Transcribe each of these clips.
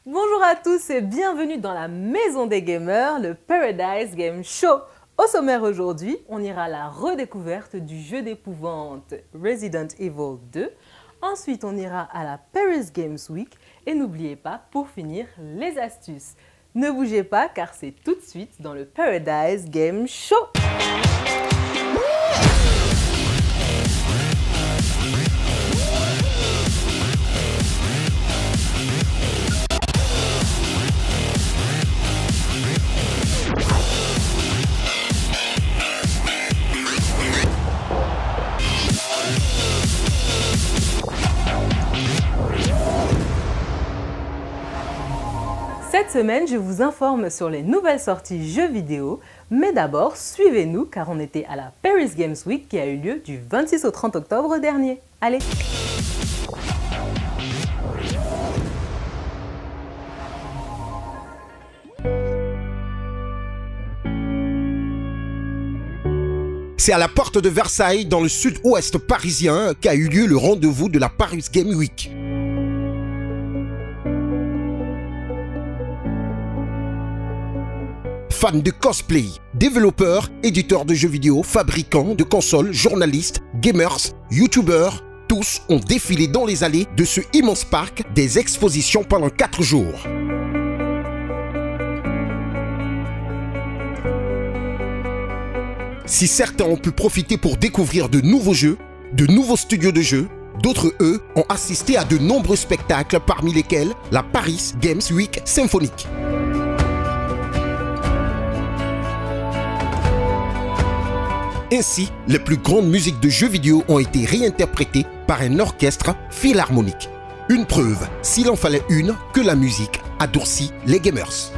Bonjour à tous et bienvenue dans la maison des gamers, le Paradise Game Show. Au sommaire aujourd'hui, on ira à la redécouverte du jeu d'épouvante Resident Evil 2. Ensuite, on ira à la Paris Games Week et n'oubliez pas, pour finir, les astuces. Ne bougez pas car c'est tout de suite dans le Paradise Game Show. Cette semaine, je vous informe sur les nouvelles sorties jeux vidéo, mais d'abord, suivez-nous car on était à la Paris Games Week qui a eu lieu du 26 au 30 octobre dernier. Allez! C'est à la porte de Versailles, dans le sud-ouest parisien, qu'a eu lieu le rendez-vous de la Paris Game Week. Fans de cosplay, développeurs, éditeurs de jeux vidéo, fabricants de consoles, journalistes, gamers, youtubeurs, tous ont défilé dans les allées de ce immense parc des expositions pendant 4 jours. Si certains ont pu profiter pour découvrir de nouveaux jeux, de nouveaux studios de jeux, d'autres, eux, ont assisté à de nombreux spectacles, parmi lesquels la Paris Games Week symphonique. Ainsi, les plus grandes musiques de jeux vidéo ont été réinterprétées par un orchestre philharmonique. Une preuve, s'il en fallait une, que la musique a durci les gamers.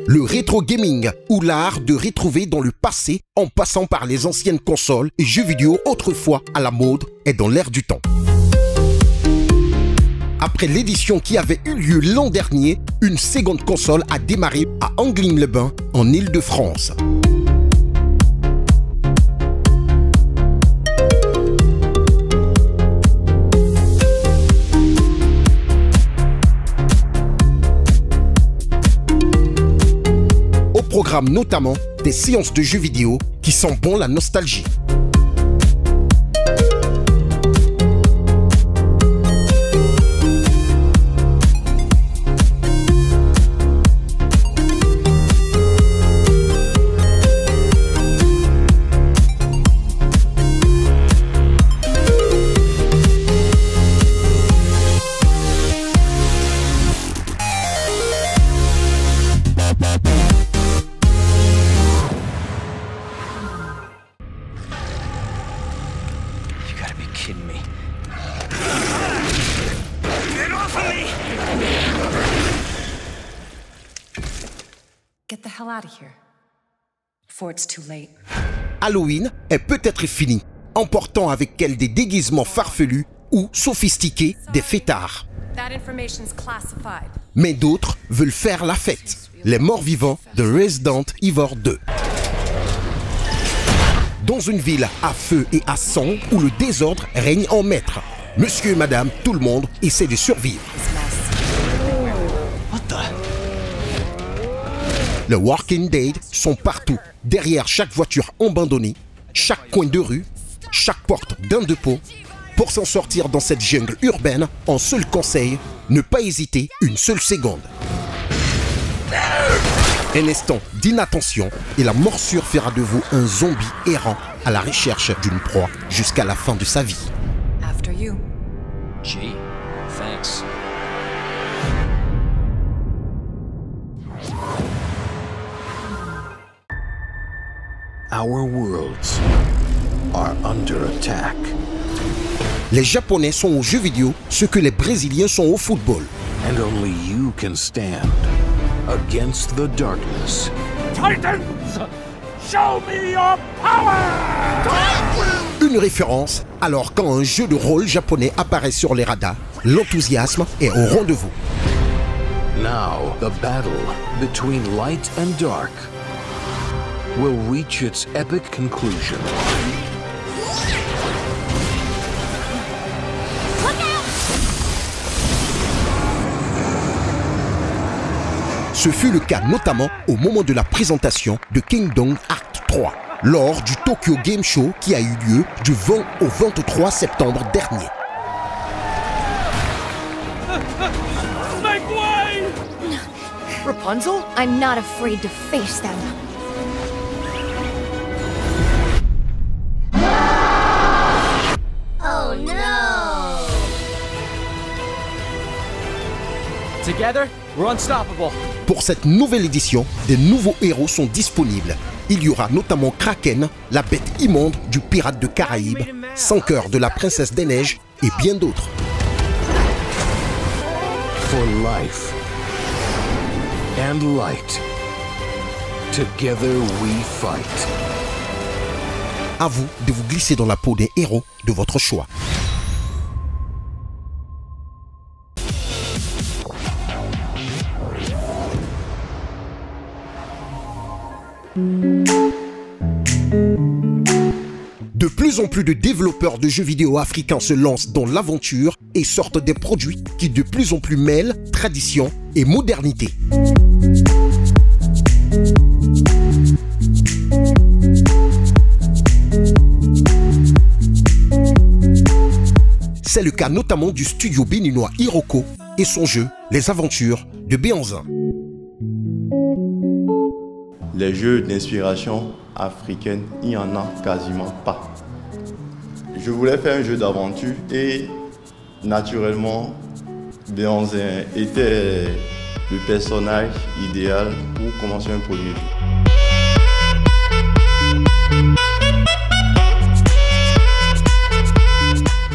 Le rétro gaming, ou l'art de retrouver dans le passé en passant par les anciennes consoles et jeux vidéo autrefois à la mode, est dans l'air du temps. Après l'édition qui avait eu lieu l'an dernier, une seconde console a démarré à Angoulême-les-Bains, en Île-de-France. Programme notamment des séances de jeux vidéo qui sont bon la nostalgie. Halloween est peut-être fini, emportant avec elle des déguisements farfelus ou sophistiqués des fêtards. Mais d'autres veulent faire la fête, les morts-vivants de Resident Evil 2. Dans une ville à feu et à sang où le désordre règne en maître, monsieur et madame, tout le monde essaie de survivre. Les Walking Dead sont partout, derrière chaque voiture abandonnée, chaque coin de rue, chaque porte d'un dépôt. Pour s'en sortir dans cette jungle urbaine, un seul conseil, ne pas hésiter une seule seconde. Un instant d'inattention et la morsure fera de vous un zombie errant à la recherche d'une proie jusqu'à la fin de sa vie. After you. Gee, thanks. Our worlds are under attack. Les Japonais sont aux jeux vidéo ce que les Brésiliens sont au football. And only you can stand against the darkness. Titans! Show me your power! Une référence, alors quand un jeu de rôle japonais apparaît sur les radars, l'enthousiasme est au rendez-vous. Now, the battle between light and dark will reach its epic conclusion. Ce fut le cas notamment au moment de la présentation de Kingdom Hearts 3, lors du Tokyo Game Show qui a eu lieu du 20 au 23 septembre dernier. Make way! Rapunzel? I'm not afraid to face them. Oh no! Together, we're unstoppable. Pour cette nouvelle édition, des nouveaux héros sont disponibles. Il y aura notamment Kraken, la bête immonde du pirate de Caraïbes, Sans cœur de la princesse des neiges et bien d'autres. For life and light, together we fight. À vous de vous glisser dans la peau des héros de votre choix. De plus en plus de développeurs de jeux vidéo africains se lancent dans l'aventure et sortent des produits qui de plus en plus mêlent tradition et modernité. C'est le cas notamment du studio béninois Iroko et son jeu Les Aventures de Béanzin. Les jeux d'inspiration africaine, il n'y en a quasiment pas. Je voulais faire un jeu d'aventure et naturellement, Béanzin était le personnage idéal pour commencer un premier jeu.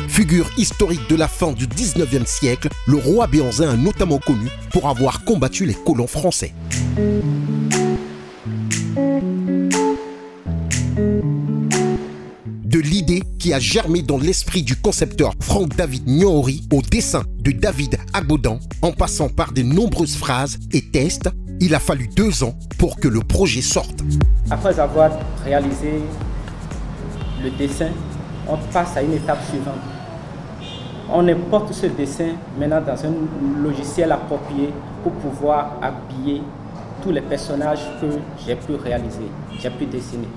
Figure historique de la fin du 19e siècle, le roi Béanzin est notamment connu pour avoir combattu les colons français. De l'idée qui a germé dans l'esprit du concepteur Frank-David Nyori au dessin de David Agbodan, en passant par de nombreuses phrases et tests, il a fallu 2 ans pour que le projet sorte. Après avoir réalisé le dessin, on passe à une étape suivante. On importe ce dessin maintenant dans un logiciel approprié pour pouvoir habiller tous les personnages que j'ai pu réaliser, j'ai pu dessiner.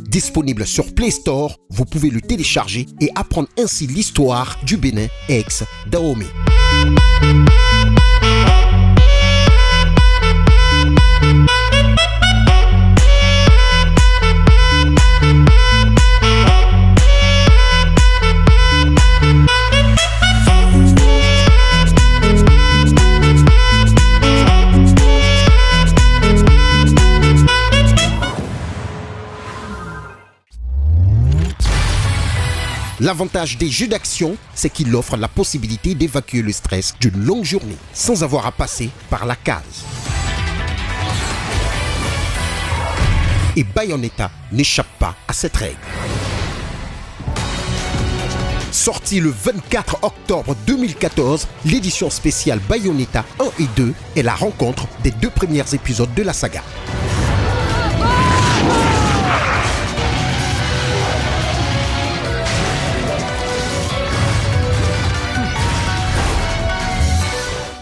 Disponible sur Play Store, vous pouvez le télécharger et apprendre ainsi l'histoire du Bénin ex-Dahomey. L'avantage des jeux d'action, c'est qu'il offre la possibilité d'évacuer le stress d'une longue journée, sans avoir à passer par la case. Et Bayonetta n'échappe pas à cette règle. Sorti le 24 octobre 2014, l'édition spéciale Bayonetta 1 et 2 est la rencontre des 2 premiers épisodes de la saga.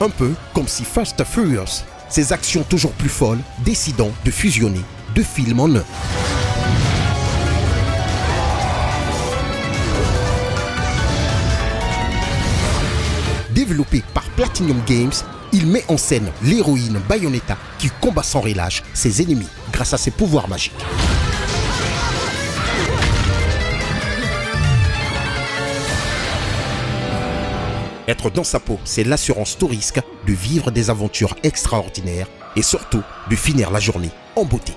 Un peu comme si Fast and Furious, ses actions toujours plus folles, décidant de fusionner 2 films en un. Développé par Platinum Games, il met en scène l'héroïne Bayonetta qui combat sans relâche ses ennemis grâce à ses pouvoirs magiques. Être dans sa peau, c'est l'assurance tout risque de vivre des aventures extraordinaires et surtout de finir la journée en beauté.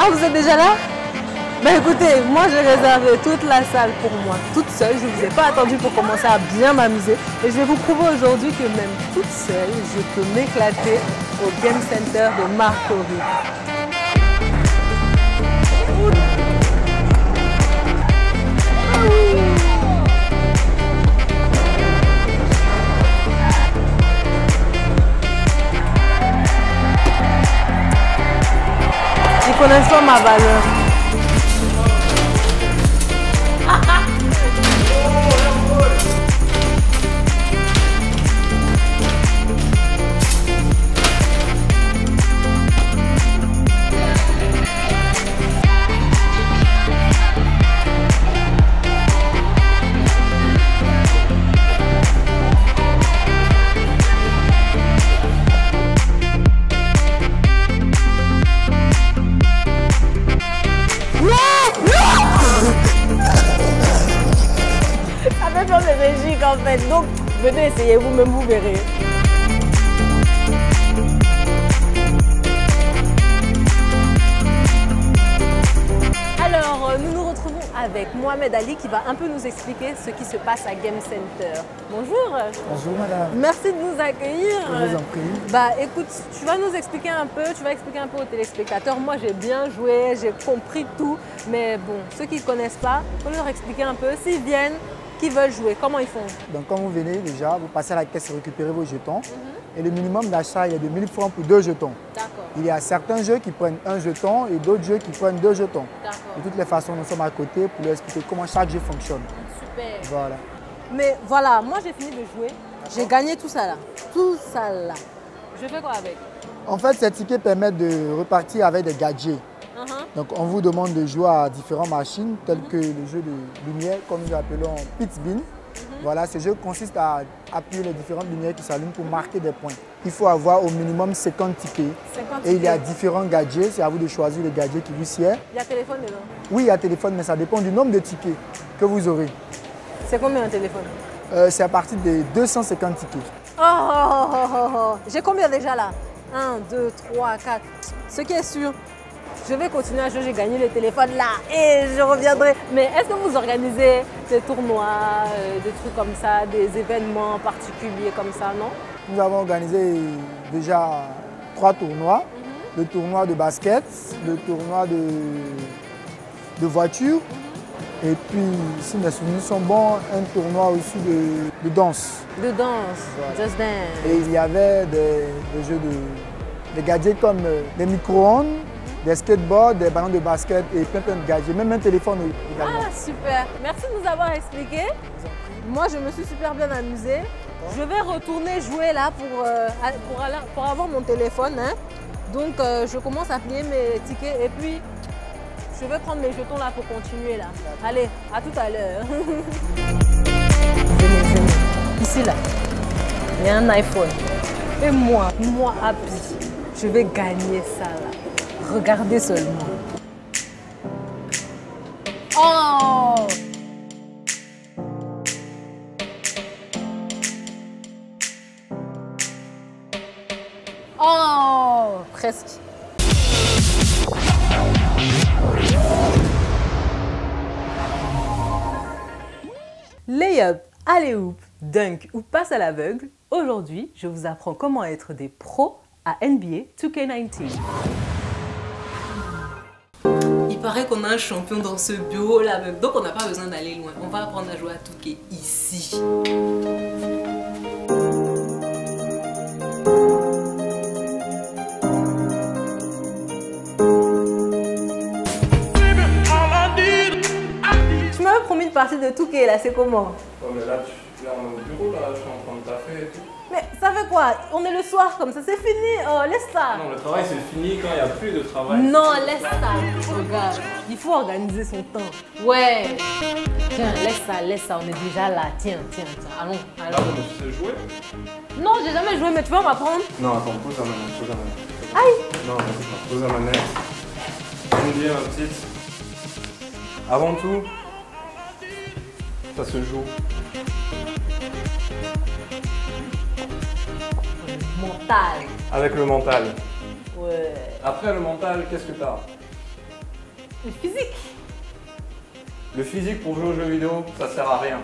Ah, vous êtes déjà là? Ben écoutez, moi j'ai réservé toute la salle pour moi, toute seule. Je ne vous ai pas attendu pour commencer à bien m'amuser. Et je vais vous prouver aujourd'hui que même toute seule, je peux m'éclater au Game Center de Marcory. Ils connaissent pas ma valeur. En fait, donc venez essayer vous-même, vous verrez. Alors, nous nous retrouvons avec Mohamed Ali qui va un peu nous expliquer ce qui se passe à Game Center. Bonjour. Bonjour madame. Merci de nous accueillir. Je vous en prie. Bah écoute, tu vas nous expliquer un peu, tu vas expliquer un peu aux téléspectateurs. Moi j'ai bien joué, j'ai compris tout, mais bon, ceux qui ne connaissent pas, il faut leur expliquer un peu s'ils viennent, qui veulent jouer, comment ils font? Donc quand vous venez déjà, vous passez à la caisse et récupérez vos jetons. Et le minimum d'achat, il est de 1000 francs pour 2 jetons. Il y a certains jeux qui prennent 1 jeton et d'autres jeux qui prennent 2 jetons. De toutes les façons, nous sommes à côté pour leur expliquer comment chaque jeu fonctionne. Super. Voilà. Mais voilà, moi j'ai fini de jouer, j'ai gagné tout ça là. Tout ça là. Je fais quoi avec? En fait, ces tickets permettent de repartir avec des gadgets. Donc on vous demande de jouer à différentes machines telles que le jeu de lumière, comme nous appelons Pit Bin. Voilà, ce jeu consiste à appuyer les différentes lumières qui s'allument pour marquer des points. Il faut avoir au minimum 50 tickets. Et il y a différents gadgets, c'est à vous de choisir le gadget qui vous sied. Il y a téléphone dedans? Oui, il y a téléphone, mais ça dépend du nombre de tickets que vous aurez. C'est combien un téléphone? C'est à partir de 250 tickets. J'ai combien déjà là? 1, 2, 3, 4. Ce qui est sûr, je vais continuer à jouer, j'ai gagné le téléphone là et je reviendrai. Mais est-ce que vous organisez des tournois, des trucs comme ça, des événements particuliers comme ça, non? Nous avons organisé déjà 3 tournois. Le tournoi de basket, le tournoi de voiture. Et puis, si mes souvenirs sont bons, un tournoi aussi de danse. De danse, voilà. Just Dance. Et il y avait des jeux des gadgets comme des micro-ondes, des skateboards, des ballons de basket et plein de gadgets, même un téléphone également. Ah, super. Merci de nous avoir expliqué. Moi, je me suis super bien amusée. Je vais retourner jouer là pour avoir mon téléphone. Hein. Donc, je commence à plier mes tickets et puis je vais prendre mes jetons là pour continuer là. Allez, à tout à l'heure. Venez. Ici là, il y a un iPhone. Et moi, Happy, je vais gagner ça là. Regardez seulement. Oh! Oh! Presque. Layup, alley-oop, dunk ou passe à l'aveugle, aujourd'hui, je vous apprends comment être des pros à NBA 2K19. Il paraît qu'on a un champion dans ce bureau là même, donc on n'a pas besoin d'aller loin. On va apprendre à jouer à 2K ici. Tu m'avais promis une partie de 2K là, c'est comment? Oh mais là, on est au bureau là, je suis en train de taffer et tout. Mais ça fait quoi? On est le soir comme ça, c'est fini. Oh, laisse ça. Non, le travail c'est fini quand il n'y a plus de travail. Non, laisse ça. Regarde, il faut organiser son temps. Ouais. Tiens, laisse ça, on est déjà là. Tiens, allons. Ah bon, mais tu sais jouer? Non, j'ai jamais joué, mais tu vas m'apprendre? Non, attends, pose la manette, Aïe. Non, vas-y pas, pose la manette. Tu me dis, ma petite. Avant tout, ça se joue. Mental. Avec le mental. Ouais. Après le mental, qu'est-ce que t'as? Le physique. Le physique pour jouer aux jeux vidéo, ça sert à rien.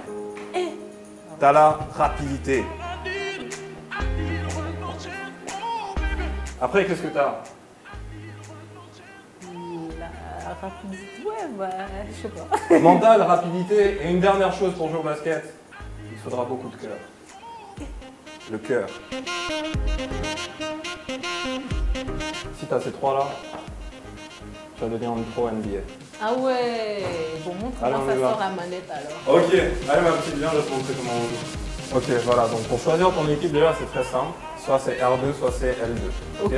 T'as la rapidité. Après, qu'est-ce que t'as? La rapidité, ouais, bah, je sais pas. Mental, rapidité, et une dernière chose pour jouer au basket, il faudra beaucoup de cœur. Le cœur. Si t'as ces trois-là, tu vas devenir un pro NBA. Ah ouais. Bon, montre-moi ça sort la manette alors. Ok, allez ma petite, viens, je vais te montrer comment on joue. Ok, voilà, donc pour choisir ton équipe, déjà c'est très simple. Soit c'est R2, soit c'est L2. Ok.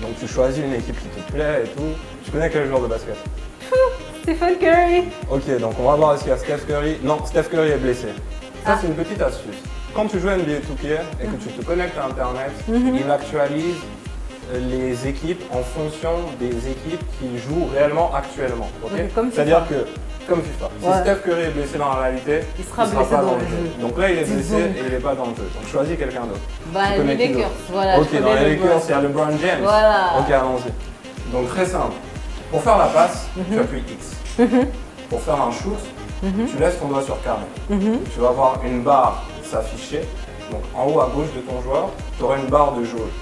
Donc tu choisis une équipe qui te plaît et tout. Tu connais quel joueur de basket? Stephen Curry. Ok, donc on va voir est-ce qu'il y a Steph Curry. Non, Steph Curry est blessé. Ça c'est une petite astuce. Quand tu joues à NBA 2K et que tu te connectes à internet, il actualise les équipes en fonction des équipes qui jouent réellement actuellement. Okay? C'est-à-dire que, comme FIFA, si Steph Curry est blessé dans la réalité, il sera blessé pas dans le jeu. Donc là il est blessé et il n'est pas dans le jeu. Donc choisis quelqu'un d'autre. Bah, les Lakers, voilà. Ok, dans les Lakers, il y a LeBron James. Voilà. Ok, allons-y. Donc très simple. Pour faire la passe, tu appuies X. Pour faire un shoot, tu laisses ton doigt sur carré. Tu vas voir une barre s'afficher. Donc en haut à gauche de ton joueur, tu auras une barre de jauge.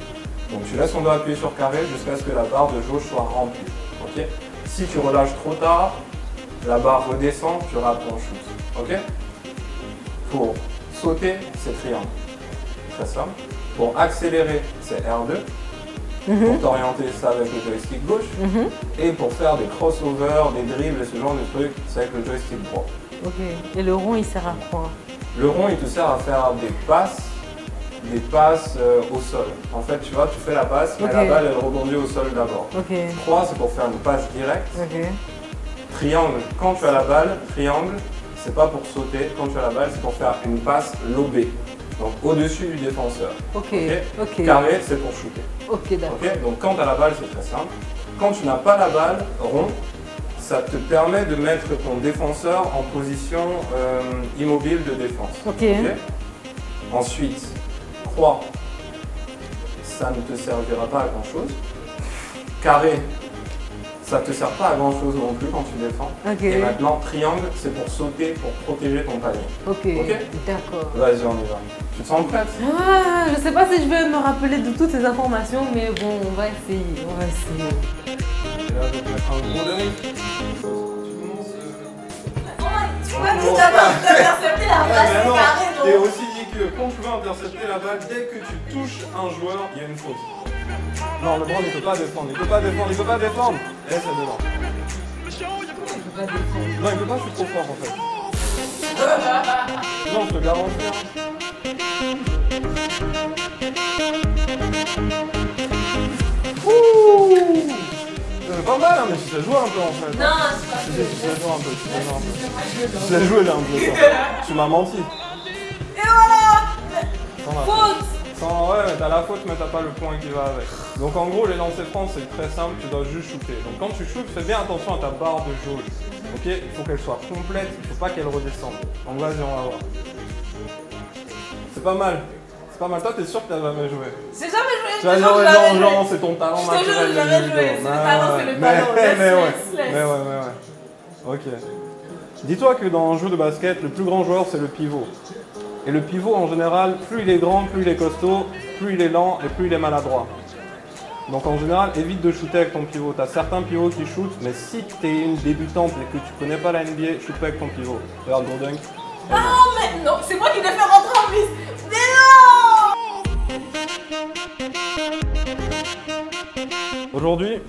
Donc tu laisses ton doigt appuyé sur carré jusqu'à ce que la barre de jauge soit remplie. Okay. Si tu relâches trop tard, la barre redescend, tu rates ton shoot. Okay. Pour sauter, c'est triangle. Très simple. Pour accélérer, c'est R2. Pour t'orienter, ça avec le joystick gauche. Et pour faire des crossovers, des dribbles et ce genre de trucs, c'est avec le joystick droit. Ok. Et le rond, il sert à quoi? Le rond, il te sert à faire des passes au sol. En fait, tu vois, tu fais la passe, mais la balle, elle rebondit au sol d'abord. 3, c'est pour faire une passe directe. Triangle, quand tu as la balle, triangle, c'est pas pour sauter. Quand tu as la balle, c'est pour faire une passe lobée. Donc au-dessus du défenseur. Carré, c'est pour shooter. Ok, d'accord. Donc quand tu as la balle, c'est très simple. Quand tu n'as pas la balle, rond, ça te permet de mettre ton défenseur en position immobile de défense. Ensuite, croix, ça ne te servira pas à grand chose. Carré, ça ne te sert pas à grand chose non plus quand tu défends. Et maintenant, triangle, c'est pour sauter, pour protéger ton panier. D'accord. Vas-y, on y va. Tu te sens prête? Je sais pas si je vais me rappeler de toutes ces informations, mais bon, on va essayer. Et là, je vais te mettre un gros deuil. Tu m'as dit d'intercepter la balle, c'est carré, donc. T'es aussi dit que quand tu veux intercepter la balle, dès que tu touches un joueur, il y a une faute. Non, LeBron il peut pas défendre, il peut pas défendre. Laisse-le devant. Non, il peut pas, je suis trop fort en fait. Non, je te garantis. Pas mal, hein, mais tu sais jouer un peu en fait. Non, c'est pas tu sais jouer un peu, tu sais jouer là un peu. Tu m'as menti. Et voilà. Faute. Ouais, mais t'as la faute, mais t'as pas le point qui va avec. Donc en gros, les lancers francs, c'est très simple, tu dois juste shooter. Donc quand tu shootes, fais bien attention à ta barre de jauge. Ok, il faut qu'elle soit complète, il faut pas qu'elle redescende. Donc vas-y, on va voir. C'est pas mal. C'est pas mal. Toi, t'es sûr que t'as jamais joué? J'ai jamais joué. Tu vas dire, non, c'est ton talent naturel. Je te jure, j'ai jamais joué. C'est le talent, c'est le talent. Mais ouais. Ok. Dis-toi que dans un jeu de basket, le plus grand joueur, c'est le pivot. Et le pivot, en général, plus il est grand, plus il est costaud, plus il est lent et plus il est maladroit. Donc en général, évite de shooter avec ton pivot. Tu as certains pivots qui shootent, mais si tu es une débutante et que tu connais pas la NBA, shoot pas avec ton pivot. Regarde Gordon. Ah mais non, c'est moi qui l'ai fait rentrer en mise. Aujourd'hui,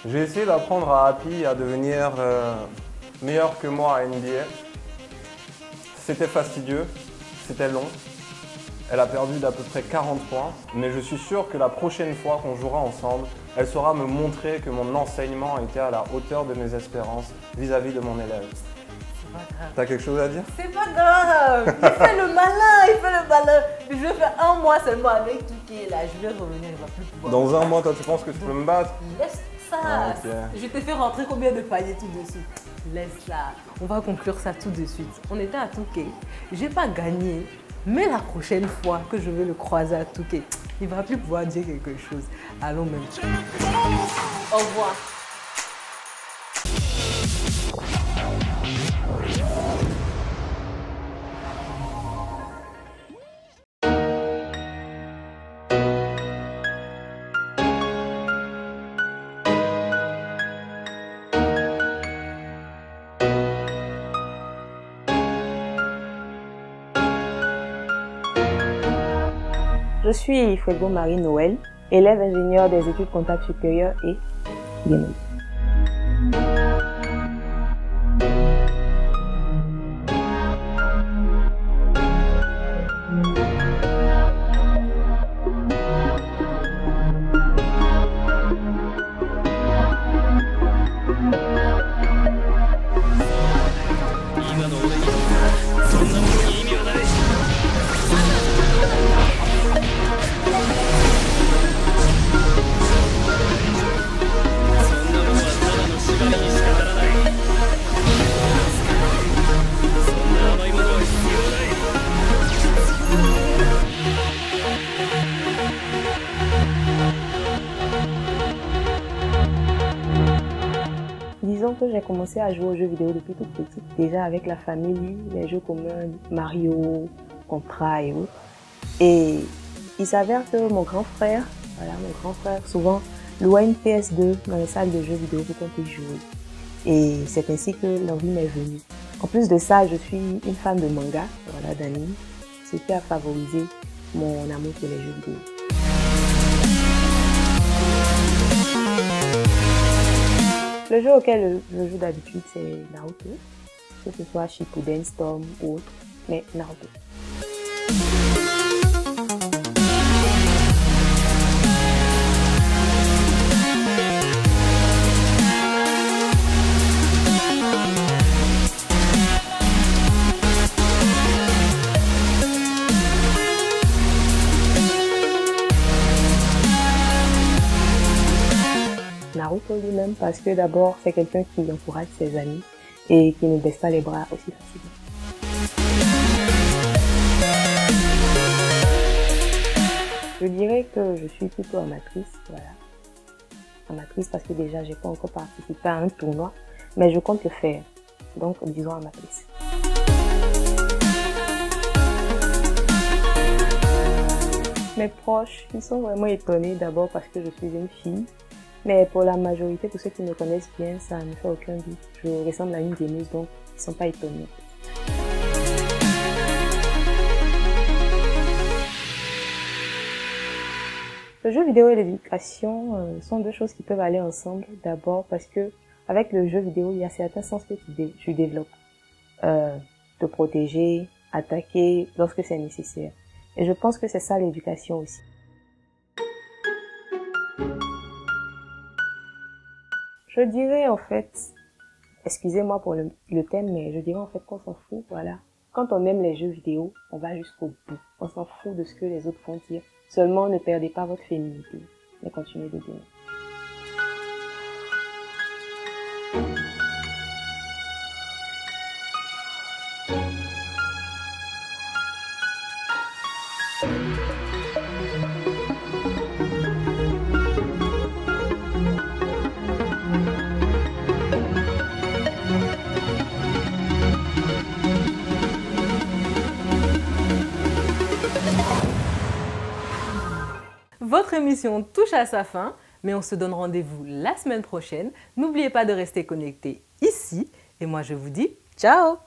j'ai essayé d'apprendre à Happy à devenir meilleur que moi à NBA. C'était fastidieux, c'était long. Elle a perdu d'à peu près 40 points, mais je suis sûr que la prochaine fois qu'on jouera ensemble, elle saura me montrer que mon enseignement était à la hauteur de mes espérances vis-à-vis de mon élève. C'est pas grave. T'as quelque chose à dire? C'est pas grave. Il fait le malin, Je vais faire un mois seulement avec tout qui est là. Je vais revenir, il va plus pouvoir. Dans un mois, toi, tu penses que tu peux me battre? Laisse ça. Je t'ai fait rentrer combien de paniers tout de suite? Laisse ça. On va conclure ça tout de suite. On était à Touquet. J'ai pas gagné. Mais la prochaine fois que je vais le croiser à Touquet, il ne va plus pouvoir dire quelque chose. Allons même. Au revoir. Je suis Frégo Marie Noël, élève ingénieur des études comptables supérieures et gamer. Disons que j'ai commencé à jouer aux jeux vidéo depuis toute petite, déjà avec la famille, les jeux communs, Mario, Contra et autres. Et il s'avère que mon grand frère, souvent louait une PS2 dans les salles de jeux vidéo pour qu'on puisse jouer. Et c'est ainsi que l'envie m'est venue. En plus de ça, je suis une fan de manga, d'anime, ce qui a favorisé mon amour pour les jeux vidéo. Le jeu auquel je joue d'habitude, c'est Naruto, que ce soit Shippuden, Storm ou autre, mais Naruto. Naruto lui-même parce que d'abord c'est quelqu'un qui encourage ses amis et qui ne baisse pas les bras aussi facilement. Je dirais que je suis plutôt amatrice, Amatrice parce que déjà j'ai pas encore participé à un tournoi, mais je compte le faire, donc disons amatrice. Mes proches, ils sont vraiment étonnés d'abord parce que je suis une fille. Mais pour la majorité, pour ceux qui me connaissent bien, ça ne fait aucun doute. Je ressemble à une gameuse, donc ils ne sont pas étonnés. Le jeu vidéo et l'éducation sont deux choses qui peuvent aller ensemble. D'abord parce que avec le jeu vidéo, il y a certains sens que tu développes. Te protéger, attaquer lorsque c'est nécessaire. Et je pense que c'est ça l'éducation aussi. Je dirais en fait, excusez-moi pour le thème, mais je dirais en fait qu'on s'en fout, voilà. Quand on aime les jeux vidéo, on va jusqu'au bout. On s'en fout de ce que les autres font dire. Seulement, ne perdez pas votre féminité, mais continuez de gamer. Votre émission touche à sa fin, mais on se donne rendez-vous la semaine prochaine. N'oubliez pas de rester connecté ici. Et moi, je vous dis ciao!